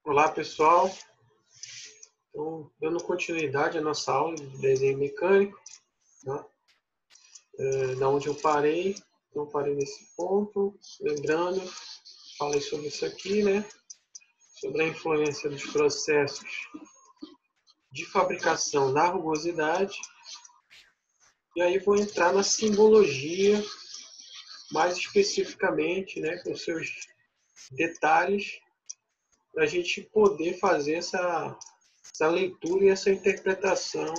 Olá, pessoal. Então, dando continuidade à nossa aula de desenho mecânico, tá? Da onde eu parei. Então, parei nesse ponto. Lembrando, falei sobre isso aqui, né? Sobre a influência dos processos de fabricação na rugosidade. E aí vou entrar na simbologia, mais especificamente, né? Com seus detalhes, para a gente poder fazer essa leitura e essa interpretação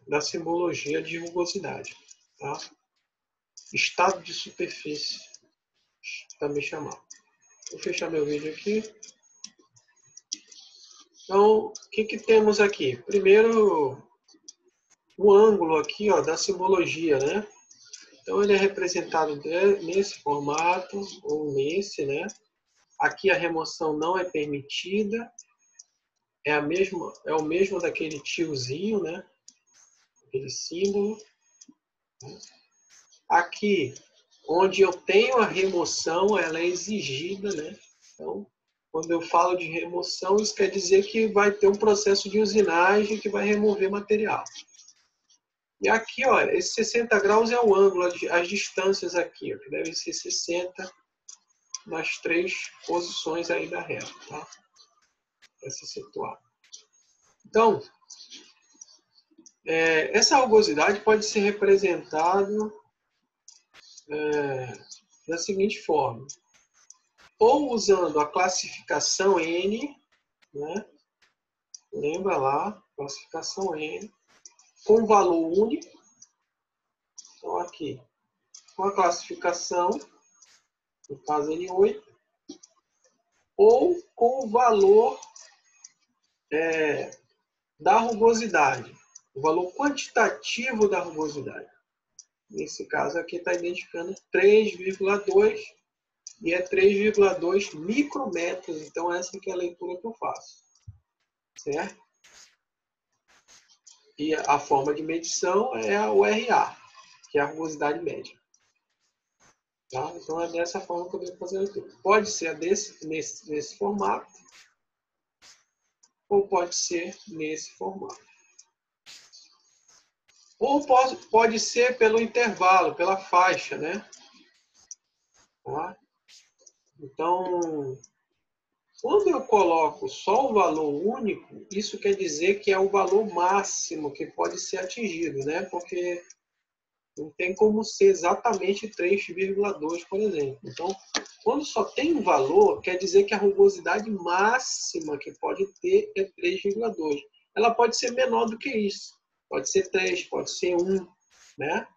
da simbologia de rugosidade, tá? Estado de superfície, também chamado. Vou fechar meu vídeo aqui. Então, o que temos aqui? Primeiro, o ângulo aqui, ó, da simbologia, né? Então, ele é representado nesse formato, ou nesse, né? Aqui a remoção não é permitida. É o mesmo daquele tiozinho, né? Aquele símbolo. Aqui, onde eu tenho a remoção, ela é exigida, né? Então, quando eu falo de remoção, isso quer dizer que vai ter um processo de usinagem que vai remover material. E aqui, olha, esse 60 graus é o ângulo, as distâncias aqui, ó, que devem ser 60 nas três posições aí da reta, tá? Para se situar. Então, essa rugosidade pode ser representada da seguinte forma. Ou usando a classificação N, né? Lembra lá, classificação N, com valor único. Então, aqui, com a classificação, no caso N8, ou com o valor da rugosidade, o valor quantitativo da rugosidade. Nesse caso aqui está identificando 3,2 e é 3,2 micrometros. Então, essa aqui é a leitura que eu faço. Certo? E a forma de medição é a URA, que é a rugosidade média. Tá? Então, é dessa forma que eu devo fazer a leitura. Pode ser nesse formato, ou pode ser nesse formato. Ou pode ser pelo intervalo, pela faixa, né? Tá? Então, quando eu coloco só o valor único, isso quer dizer que é o valor máximo que pode ser atingido, né? Porque não tem como ser exatamente 3,2, por exemplo. Então, quando só tem um valor, quer dizer que a rugosidade máxima que pode ter é 3,2. Ela pode ser menor do que isso. Pode ser 3, pode ser 1, né?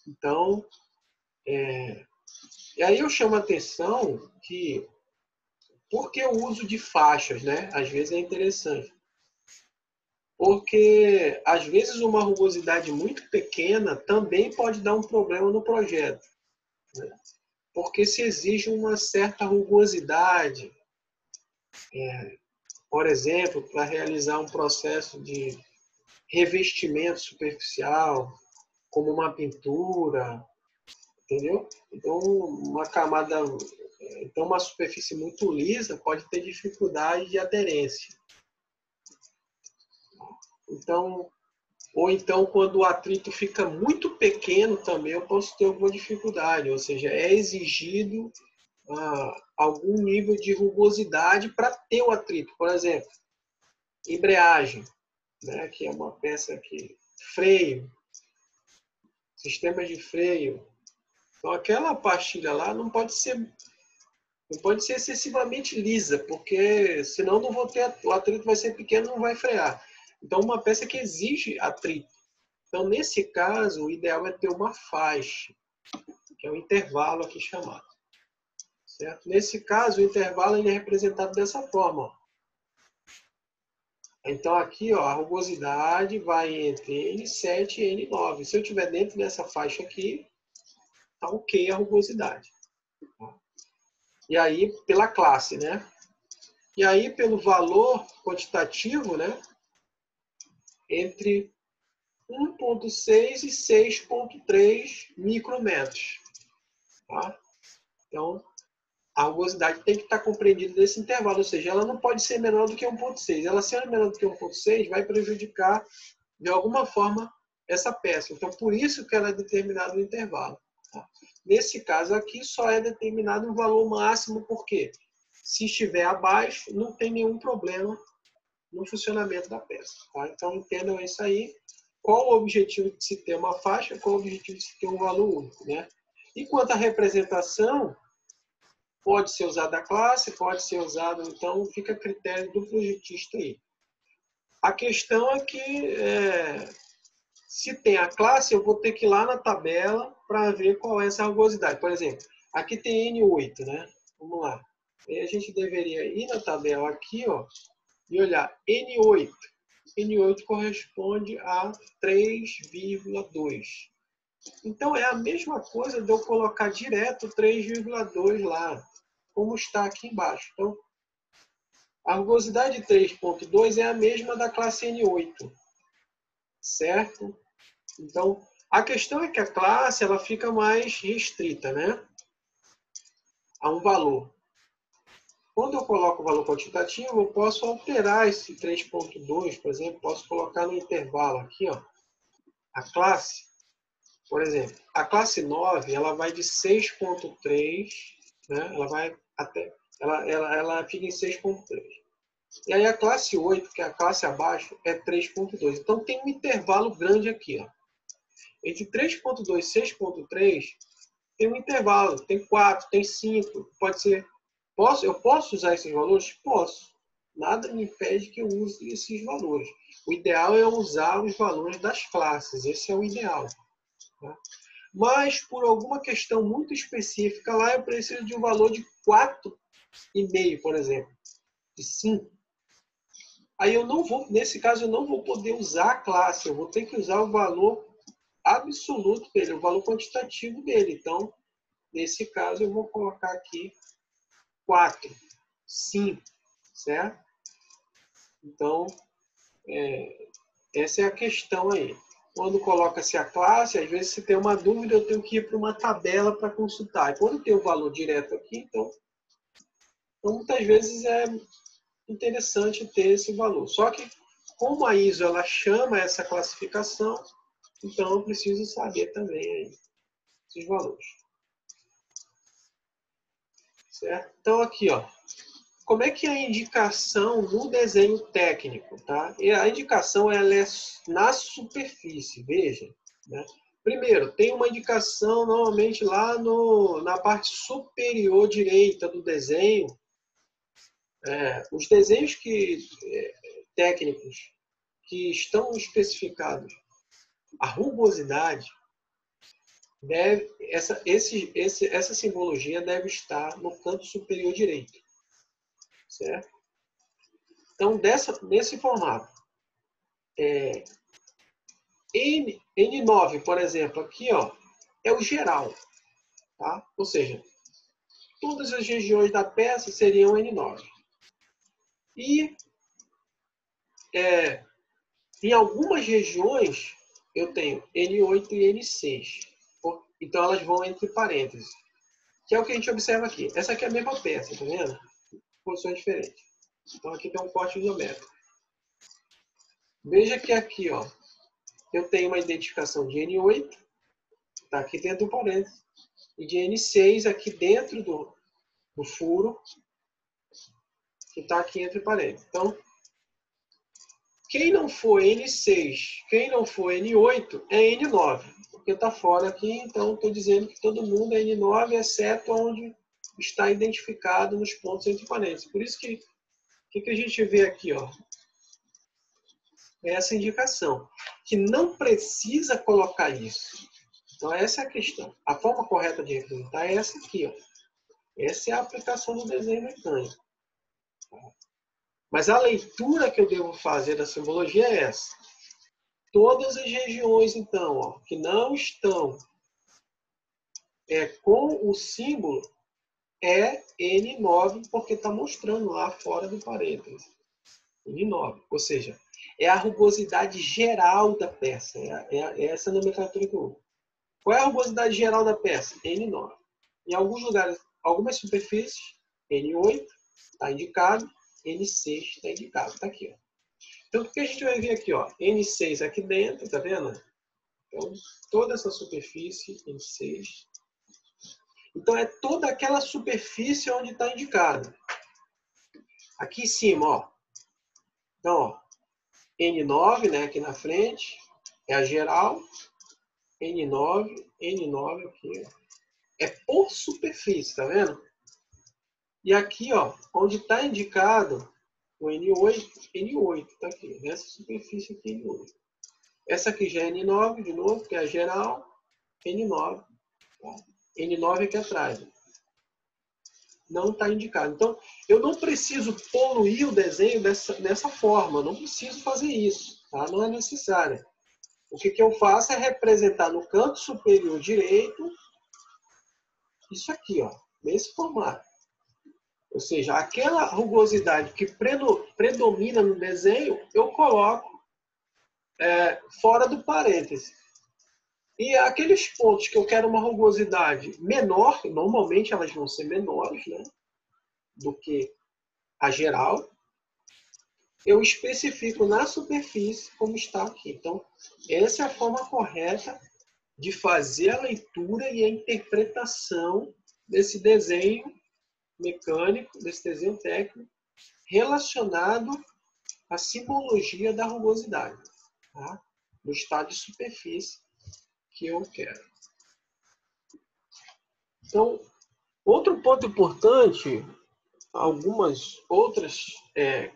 Então, e aí eu chamo a atenção que, por que o uso de faixas, né? Às vezes é interessante. Porque, às vezes, uma rugosidade muito pequena também pode dar um problema no projeto, né? Porque se exige uma certa rugosidade, por exemplo, para realizar um processo de revestimento superficial, como uma pintura, entendeu? Então, uma superfície muito lisa pode ter dificuldade de aderência. Então, ou então, quando o atrito fica muito pequeno também, eu posso ter alguma dificuldade, ou seja, é exigido algum nível de rugosidade para ter o atrito. Por exemplo, embreagem, né, que é uma peça que freio, sistemas de freio. Então, aquela pastilha lá não pode ser excessivamente lisa, porque senão não vou ter, o atrito vai ser pequeno, não vai frear. Então, uma peça que exige atrito. Então, nesse caso, o ideal é ter uma faixa, que é o intervalo aqui chamado. Certo? Nesse caso, o intervalo ele é representado dessa forma. Ó. Então, aqui, ó, a rugosidade vai entre N7 e N9. Se eu estiver dentro dessa faixa aqui, tá ok a rugosidade. E aí, pela classe, né? E aí, pelo valor quantitativo, né? Entre 1,6 e 6,3 micrometros. Tá? Então, a rugosidade tem que estar compreendida nesse intervalo, ou seja, ela não pode ser menor do que 1,6. Ela sendo menor do que 1,6 vai prejudicar, de alguma forma, essa peça. Então, por isso que ela é determinada no intervalo. Tá? Nesse caso aqui, só é determinado um valor máximo, porque se estiver abaixo, não tem nenhum problema no funcionamento da peça. Tá? Então, entendam isso aí. Qual o objetivo de se ter uma faixa, qual o objetivo de se ter um valor único. Né? E quanto à representação, pode ser usado a classe, pode ser usado, então fica a critério do projetista aí. A questão é que, se tem a classe, eu vou ter que ir lá na tabela para ver qual é essa rugosidade. Por exemplo, aqui tem N8, né? Vamos lá. Aí a gente deveria ir na tabela aqui, ó, e olhar N8. N8 corresponde a 3,2. Então, é a mesma coisa de eu colocar direto 3,2 lá, como está aqui embaixo. Então, a rugosidade 3,2 é a mesma da classe N8, certo? Então, a questão é que a classe ela fica mais restrita, né? A um valor. Quando eu coloco o valor quantitativo, eu posso alterar esse 3,2, por exemplo, posso colocar no intervalo aqui, ó, a classe. Por exemplo, a classe 9, ela vai de 6,3, né? Ela fica em 6,3. E aí a classe 8, que é a classe abaixo, é 3,2. Então tem um intervalo grande aqui, ó. Entre 3,2 e 6,3 tem um intervalo, tem 4, tem 5, pode ser. Eu posso usar esses valores? Posso. Nada me impede que eu use esses valores. O ideal é usar os valores das classes, esse é o ideal. Tá? Mas, por alguma questão muito específica, lá eu preciso de um valor de 4,5, por exemplo, de 5. Aí eu não vou, nesse caso, eu não vou poder usar a classe, eu vou ter que usar o valor absoluto dele, o valor quantitativo dele. Então, nesse caso, eu vou colocar aqui 4, 5, certo? Então, essa é a questão aí. Quando coloca-se a classe, às vezes se tem uma dúvida, eu tenho que ir para uma tabela para consultar. E quando tem o valor direto aqui, então muitas vezes é interessante ter esse valor. Só que, como a ISO ela chama essa classificação, então eu preciso saber também aí esses valores. Certo? Então, aqui, ó. Como é que é a indicação no desenho técnico? Tá? E a indicação ela é na superfície, veja. Né? Primeiro, tem uma indicação normalmente lá na parte superior direita do desenho. Os desenhos técnicos que estão especificados, a rugosidade, essa simbologia deve estar no canto superior direito. Certo? Então, nesse formato, N9, por exemplo, aqui ó, é o geral. Tá? Ou seja, todas as regiões da peça seriam N9. E em algumas regiões eu tenho N8 e N6. Então elas vão entre parênteses. Que é o que a gente observa aqui. Essa aqui é a mesma peça, tá vendo? Posições diferentes. Então aqui tem um corte isométrico. Veja que aqui, ó, eu tenho uma identificação de N8, está aqui dentro do parênteses, e de N6 aqui dentro do furo, que está aqui entre parênteses. Então, quem não for N6, quem não for N8, é N9, porque está fora aqui, então estou dizendo que todo mundo é N9, exceto onde está identificado nos pontos entre parênteses. Por isso que a gente vê aqui, ó, essa indicação, que não precisa colocar isso. Então, essa é a questão. A forma correta de representar é essa aqui, ó. Essa é a aplicação do desenho mecânico. Mas a leitura que eu devo fazer da simbologia é essa. Todas as regiões, então, ó, que não estão com o símbolo é N9, porque está mostrando lá fora do parênteses. N9. Ou seja, é a rugosidade geral da peça. É essa nomenclatura que eu uso. Qual é a rugosidade geral da peça? N9. Em alguns lugares, algumas superfícies, N8 está indicado, N6 está indicado, está aqui. Ó. Então, o que a gente vai ver aqui? Ó, N6 aqui dentro, tá vendo? Então, toda essa superfície, N6. Então, é toda aquela superfície onde está indicado. Aqui em cima, ó. Então, ó, N9, né, aqui na frente, é a geral. N9 aqui, ó. É por superfície, tá vendo? E aqui, ó, onde está indicado o N8 tá aqui, nessa superfície aqui, N8. Essa aqui já é N9, de novo, que é a geral, N9. Tá? N9 aqui atrás. Não está indicado. Então, eu não preciso poluir o desenho dessa forma, eu não preciso fazer isso, tá? Não é necessário. O que eu faço é representar no canto superior direito isso aqui, ó, nesse formato. Ou seja, aquela rugosidade que predomina no desenho, eu coloco fora do parêntese. E aqueles pontos que eu quero uma rugosidade menor, normalmente elas vão ser menores, né, do que a geral, eu especifico na superfície como está aqui. Então, essa é a forma correta de fazer a leitura e a interpretação desse desenho mecânico, desse desenho técnico, relacionado à simbologia da rugosidade, tá? No estado de superfície que eu quero. Então, outro ponto importante, algumas outras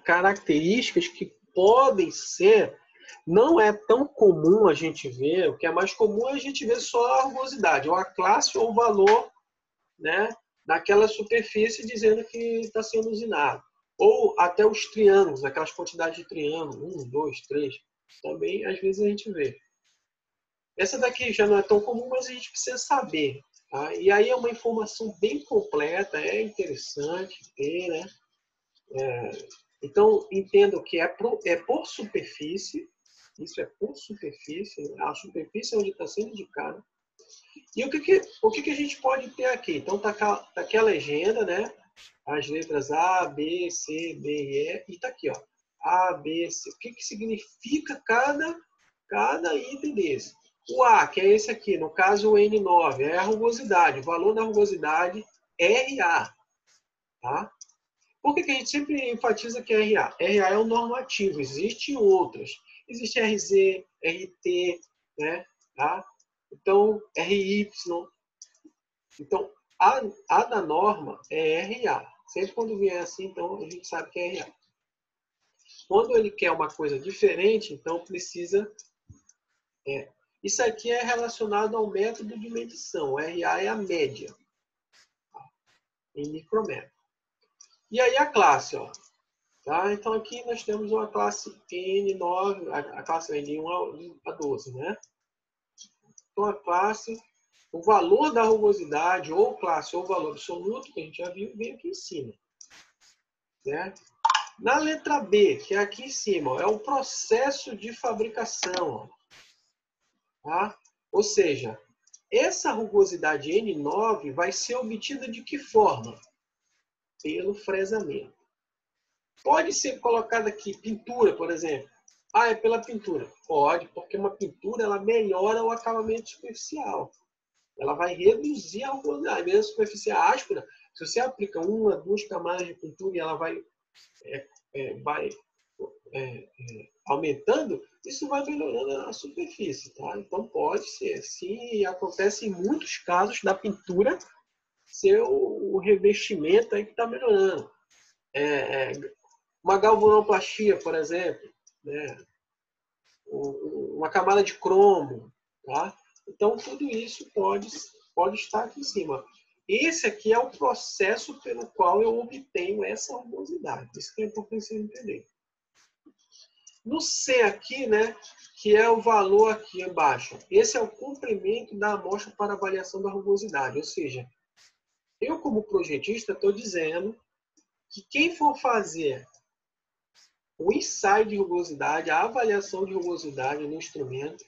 características que podem ser, não é tão comum a gente ver, o que é mais comum é a gente ver só a rugosidade, ou a classe ou o valor, né, daquela superfície dizendo que está sendo usinado. Ou até os triângulos, aquelas quantidades de triângulo, 1, 2, 3, também às vezes a gente vê. Essa daqui já não é tão comum, mas a gente precisa saber. Tá? E aí é uma informação bem completa, é interessante ter, né? Então, entendo que é por superfície, isso é por superfície, a superfície é onde está sendo indicado. E o que a gente pode ter aqui? Então, está aqui a legenda, né? As letras A, B, C, D e E, e está aqui, ó, A, B, C. O que significa cada item desse? O A, que é esse aqui, no caso o N9, é a rugosidade, o valor da rugosidade RA. Tá? Por que a gente sempre enfatiza que é RA? RA é o normativo, existem outras. Existe RZ, RT, né? Tá? Então, RY. Então, a da norma é RA. Sempre quando vier assim, então a gente sabe que é RA. Quando ele quer uma coisa diferente, então precisa... Isso aqui é relacionado ao método de medição. RA é a média. Em micrometro. E aí a classe, ó. Tá? Então aqui nós temos uma classe N9, a classe N1 a 12, né? Então a classe, o valor da rugosidade, ou classe, ou valor absoluto, que a gente já viu, vem aqui em cima. Né? Na letra B, que é aqui em cima, ó, é o processo de fabricação. Ó. Tá? Ou seja, essa rugosidade N9 vai ser obtida de que forma? Pelo fresamento. Pode ser colocada aqui pintura, por exemplo. Ah, é pela pintura. Pode, porque uma pintura ela melhora o acabamento superficial. Ela vai reduzir a rugosidade. Mesmo a superfície áspera, se você aplica 1 a 2 camadas de pintura e ela vai aumentando, isso vai melhorando a superfície. Tá? Então pode ser. Sim, e acontece em muitos casos da pintura ser o revestimento aí que está melhorando. Uma galvanoplastia, por exemplo, né? Uma camada de cromo, tá? Então tudo isso pode estar aqui em cima. Esse aqui é o processo pelo qual eu obtenho essa rugosidade. Isso que é importante você entender. No C aqui, né, que é o valor aqui embaixo, esse é o comprimento da amostra para avaliação da rugosidade. Ou seja, eu como projetista estou dizendo que quem for fazer o ensaio de rugosidade, a avaliação de rugosidade no instrumento,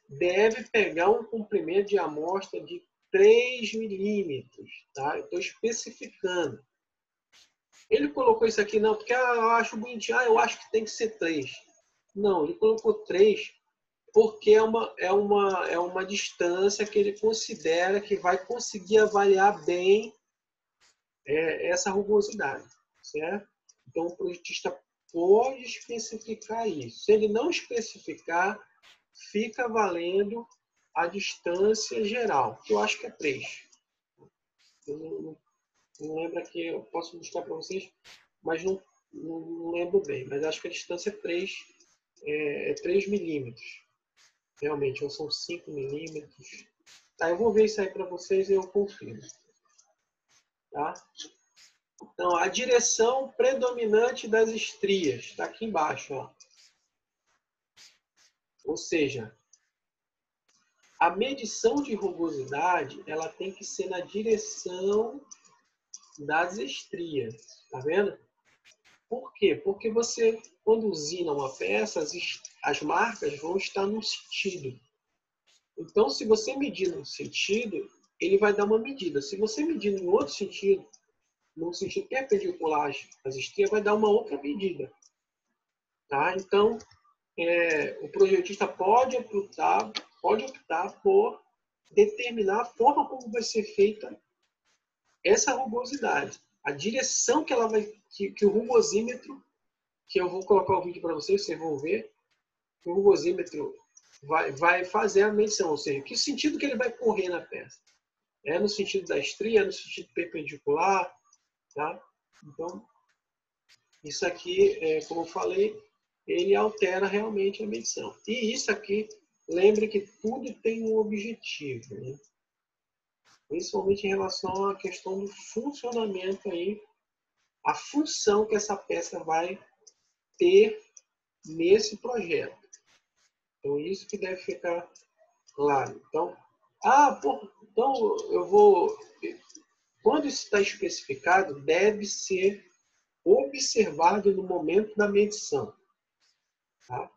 deve pegar um comprimento de amostra de 3 milímetros, tá? Eu estou especificando. Ele colocou isso aqui, não, porque eu acho bonitinho, eu acho que tem que ser 3. Não, ele colocou 3 porque é uma distância que ele considera que vai conseguir avaliar bem essa rugosidade, certo? Então, o projetista pode especificar isso. Se ele não especificar, fica valendo a distância geral, que eu acho que é 3. Eu não lembro aqui, eu posso buscar para vocês, mas não lembro bem. Mas acho que a distância é 3 milímetros. Realmente, ou são 5 milímetros. Tá, eu vou ver isso aí para vocês e eu confirmo. Tá? Então, a direção predominante das estrias está aqui embaixo. Ó. Ou seja, a medição de rugosidade ela tem que ser na direção das estrias. Tá vendo? Por quê? Porque você, quando usina uma peça, as marcas vão estar num sentido. Então, se você medir num sentido, ele vai dar uma medida. Se você medir em outro sentido, num sentido perpendicular às estrias, vai dar uma outra medida. Tá? Então, o projetista pode optar por determinar a forma como vai ser feita essa rugosidade. A direção que ela vai, que o rugosímetro, que eu vou colocar o vídeo para vocês vão ver, o rugosímetro vai fazer a medição, ou seja, que sentido que ele vai correr na peça. É no sentido da estria, é no sentido perpendicular, tá? Então, isso aqui, como eu falei, ele altera realmente a medição. E isso aqui, lembre que tudo tem um objetivo, né? Principalmente em relação à questão do funcionamento aí, a função que essa peça vai ter nesse projeto. Então, isso que deve ficar claro. Então, então eu vou... Quando isso está especificado, deve ser observado no momento da medição. Tá?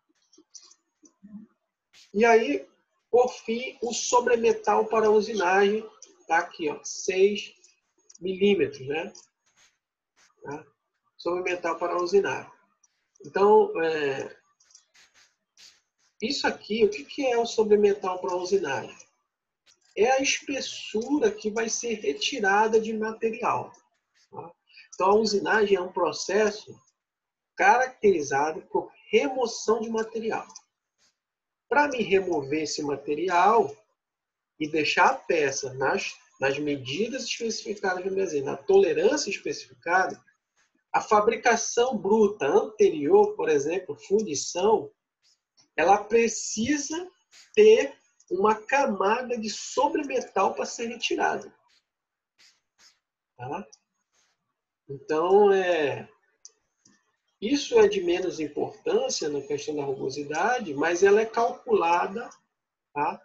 E aí, por fim, o sobremetal para usinagem está aqui, ó, 6 milímetros, né? Tá? Sobremetal para usinagem. Então, isso aqui, o que é o sobremetal para usinagem? É a espessura que vai ser retirada de material. Tá? Então, a usinagem é um processo caracterizado por remoção de material. Para me remover esse material e deixar a peça nas medidas especificadas no desenho, na tolerância especificada, a fabricação bruta anterior, por exemplo, fundição, ela precisa ter uma camada de sobremetal para ser retirada. Tá? Então, isso é de menos importância na questão da rugosidade, mas ela é calculada, tá?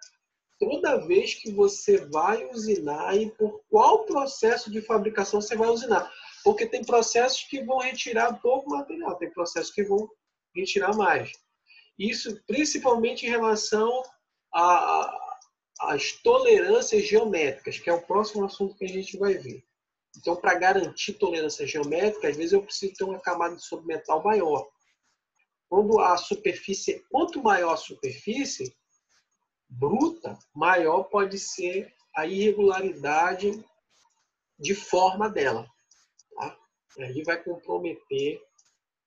Toda vez que você vai usinar e por qual processo de fabricação você vai usinar. Porque tem processos que vão retirar pouco material, tem processos que vão retirar mais. Isso principalmente em relação às tolerâncias geométricas, que é o próximo assunto que a gente vai ver. Então, para garantir tolerância geométrica, às vezes eu preciso ter uma camada de sobremetal maior. Quanto maior a superfície bruta, maior pode ser a irregularidade de forma dela. Tá? Aí vai comprometer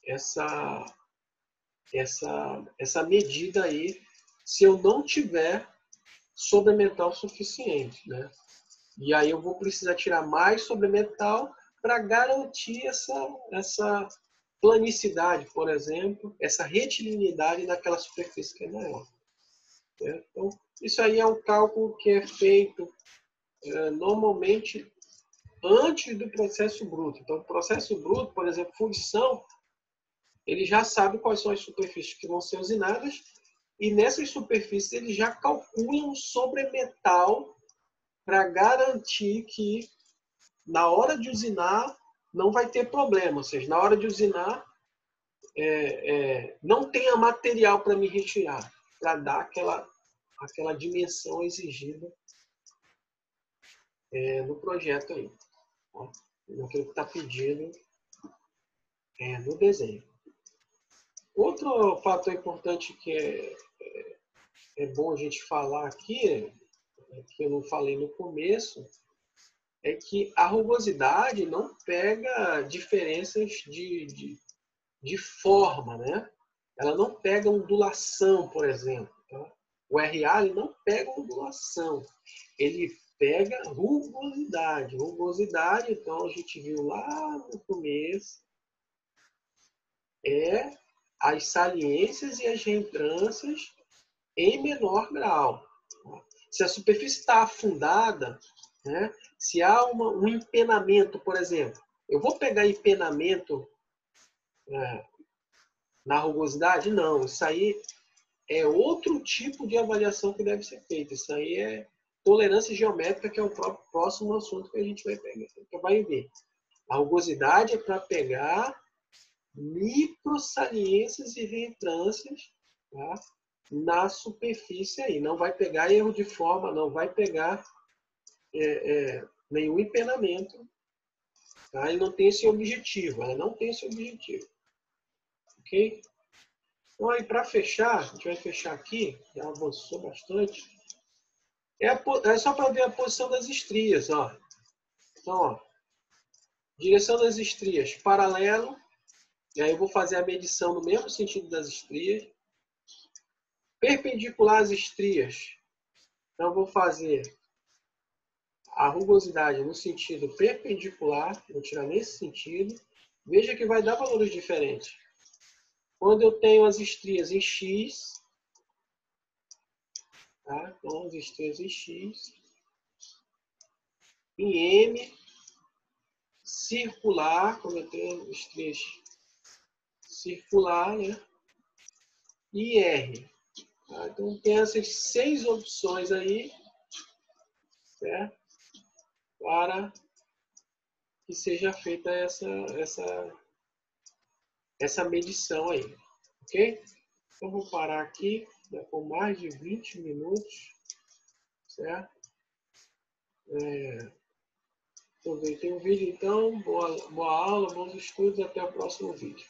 essa medida aí se eu não tiver sobremetal suficiente, né? E aí eu vou precisar tirar mais sobremetal para garantir essa planicidade, por exemplo, essa retilinidade daquela superfície que é maior. Né? Então, isso aí é um cálculo que é feito normalmente antes do processo bruto. Então, o processo bruto, por exemplo, fundição, ele já sabe quais são as superfícies que vão ser usinadas e nessas superfícies ele já calcula um sobremetal para garantir que na hora de usinar não vai ter problema. Ou seja, na hora de usinar não tenha material para me retirar, para dar aquela dimensão exigida no projeto aí, tá? Naquilo que está pedido no desenho. Outro fator importante que é bom a gente falar aqui, que eu não falei no começo, é que a rugosidade não pega diferenças de forma, né? Ela não pega ondulação, por exemplo. Tá? O RA ele não pega ondulação, ele pega rugosidade. Rugosidade, então a gente viu lá no começo, as saliências e as reentrâncias em menor grau. Tá? Se a superfície está afundada, né? Se há um empenamento, por exemplo, eu vou pegar empenamento na rugosidade? Não, isso aí é outro tipo de avaliação que deve ser feita. Isso aí é tolerância geométrica, que é o próximo assunto que a gente vai ver. A rugosidade é para pegar microsaliências e reentrâncias, tá? Na superfície aí. Não vai pegar erro de forma, não vai pegar nenhum empenamento. Tá? E não tem esse objetivo. Ela não tem esse objetivo. Ok? Então, aí, para fechar, a gente vai fechar aqui, já avançou bastante. É só para ver a posição das estrias. Ó. Então, ó, direção das estrias, paralelo. E aí eu vou fazer a medição no mesmo sentido das estrias. Perpendicular às estrias. Então, eu vou fazer a rugosidade no sentido perpendicular. Vou tirar nesse sentido. Veja que vai dar valores diferentes. Quando eu tenho as estrias em X, tá? Então, as estrias em X, em M, circular, quando eu tenho estrias circular, né? E R. Tá? Então, tem essas 6 opções aí, certo? Para que seja feita essa medição aí, ok? Então, vou parar aqui, já com mais de 20 minutos, certo? Aproveitei o vídeo, então, boa aula, bons estudos, até o próximo vídeo.